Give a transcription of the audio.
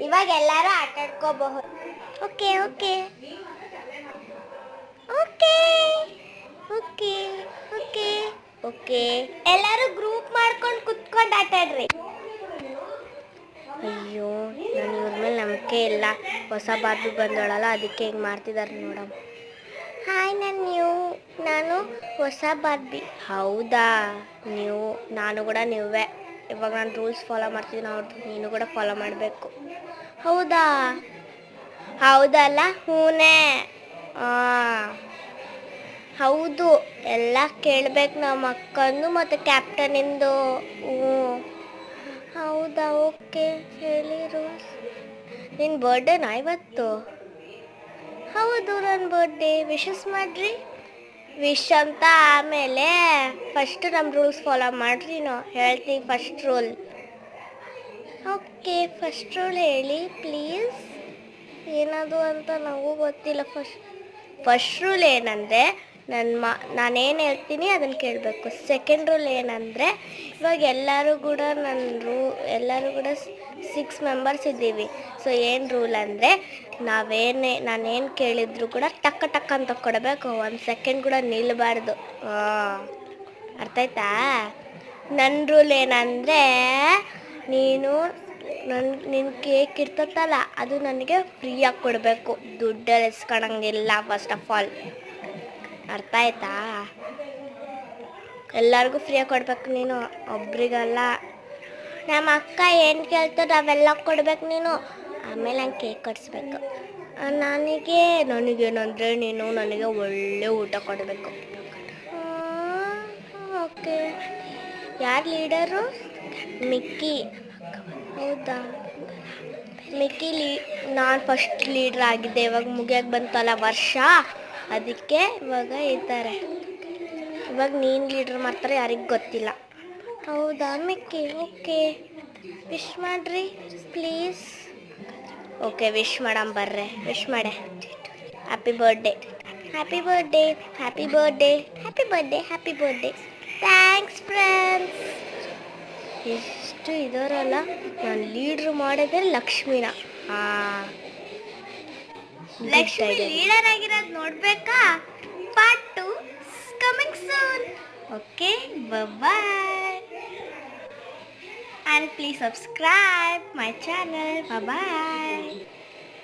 ಇವಾಗ ಎಲ್ಲರೂ ಆಟ ಆಡ್ಕೋಬಹುದು. Okay okay okay okay okay okay ಎಲ್ಲರೂ ಗ್ರೂಪ್ ಮಾಡ್ಕೊಂಡು ಕುತ್ಕೊಂಡು ಆಟ ಆಡ್ರಿ. ಅಯ್ಯೋ, ನಾನು ಇವ್ರ ಮೇಲೆ ನಂಬಿಕೆ ಇಲ್ಲ. ಹೊಸ ಬಾರ್ಬಿ ಬಂದೋಳಲ್ಲ, ಅದಕ್ಕೆ ಹಿಂಗೆ ಮಾಡ್ತಿದ್ದಾರೆ ನೋಡಮ್ಮ. ಹಾಯ್, ನಾನು ಹೊಸ ಬಾರ್ಬಿ. ಹೌದಾ, ನಾನು ಕೂಡ ನೀವೇ. ಇವಾಗ ನಾನು ರೂಲ್ಸ್ ಫಾಲೋ ಮಾಡ್ತಿದ್ದೀನಿ, ಅವ್ರದ್ದು ನೀನು ಕೂಡ ಫಾಲೋ ಮಾಡಬೇಕು. ಹೌದಾ? ಹೌದಲ್ಲ? ಹೂನೇ. ಹೌದು, ಎಲ್ಲ ಕೇಳಬೇಕು ನಮ್ಮ ಅಕ್ಕಂದು ಮತ್ತು ಕ್ಯಾಪ್ಟನಿಂದು. ಹ್ಞೂ. ಹೌದಾ? ಓಕೆ, ಹೇಳಿ ರೂಲ್ಸ್. ನಿನ್ನ ಬರ್ಡೇನಾ ಇವತ್ತು? ಹೌದು, ನನ್ನ ಬರ್ಡೇ. ವಿಶಸ್ ಮಾಡಿರಿ. ವಿಶ್ ಅಂತ ಆಮೇಲೆ ಫಸ್ಟು ನಮ್ಮ ರೂಲ್ಸ್ ಫಾಲೋ ಮಾಡಿರಿ. ಹೇಳ್ತೀನಿ first rule. Okay, first rule ಹೇಳಿ ಪ್ಲೀಸ್. ಏನದು ಅಂತ ನನಗೂ ಗೊತ್ತಿಲ್ಲ. ಫಸ್ಟ್ ರೂಲ್ ಏನಂದರೆ ನಾನೇನು ಹೇಳ್ತೀನಿ ಅದನ್ನು ಕೇಳಬೇಕು. ಸೆಕೆಂಡ್ ರೂಲ್ ಏನಂದರೆ ಇವಾಗ ಎಲ್ಲರೂ ಕೂಡ ಎಲ್ಲರೂ 6 ಮೆಂಬರ್ಸ್ ಇದ್ದೀವಿ. ಸೊ ಏನು ರೂಲ್ ಅಂದರೆ ನಾನೇನು ಕೇಳಿದ್ರು ಕೂಡ ಟಕ್ಕ ಅಂತ ಕೊಡಬೇಕು. 1 ಸೆಕೆಂಡ್ ಕೂಡ ನಿಲ್ಲಬಾರ್ದು. ಅರ್ಥ ಆಯ್ತಾ? ನನ್ನ ರೂಲ್ ಏನಂದರೆ ನಿನ್ನ ಕೇಕ್ ಇರ್ತತ್ತಲ್ಲ, ಅದು ನನಗೆ ಫ್ರೀಯಾಗಿ ಕೊಡಬೇಕು. ದುಡ್ಡಲ್ಲಿ ಎಸ್ಕೊಳಂಗಿಲ್ಲ ಫಸ್ಟ್ ಆಫ್ ಆಲ್. ಅರ್ಥ ಆಯ್ತಾ? ಎಲ್ಲರಿಗೂ ಫ್ರೀಯಾಗಿ ಕೊಡ್ಬೇಕು ನೀನು, ಒಬ್ರಿಗಲ್ಲ. ನಮ್ಮ ಅಕ್ಕ ಏನು ಕೇಳ್ತಾರೆ ಅವೆಲ್ಲ ಕೊಡ್ಬೇಕು ನೀನು. ಆಮೇಲೆ ನಂಗೆ ಕೇಕ್ ಕಟ್ಸ್ಬೇಕು. ನನಗೇನಂದರೆ ನೀನು ನನಗೆ ಒಳ್ಳೆ ಊಟ ಕೊಡಬೇಕು. ಓಕೆ. ಯಾರು ಲೀಡರು? ಮಿಕ್ಕಿ. ಹೌದಾ? ಮಿಕ್ಕಿ ನಾನು ಫಸ್ಟ್ ಲೀಡ್ರ್ ಆಗಿದ್ದೆ. ಇವಾಗ ಮುಗಿಯೋಕ್ಕೆ ಬಂತಲ್ಲ ವರ್ಷ, ಅದಕ್ಕೆ ಇವಾಗ ಇದ್ದಾರೆ. ಇವಾಗ ನೀನು ಲೀಡ್ರ್ ಮಾಡ್ತಾರೆ, ಯಾರಿಗೆ ಗೊತ್ತಿಲ್ಲ. ಹೌದಾ ಮಿಕ್ಕಿ? ಓಕೆ, ವಿಶ್ ಮಾಡಿರಿ ಪ್ಲೀಸ್. ಓಕೆ, ವಿಶ್ ಮಾಡಮ್ಮ ಬರ್ರೆ. ವಿಶ್ ಮಾಡೆ. Happy birthday. Happy birthday. Happy birthday. Happy birthday. Happy birthday. Thanks friends. ಎಷ್ಟು ಇದಾರಲ್ಲ. ನಾನು ಲೀಡ್ರ್ ಮಾಡಿದ್ರೆ ಲಕ್ಷ್ಮಿನ. ಲಕ್ಷ್ಮಿ ಲೀಡರ್ ಆಗಿರೋದು ನೋಡ್ಬೇಕಾ? Part 2 coming soon. Okay, bye. And please subscribe my channel. Bye bye.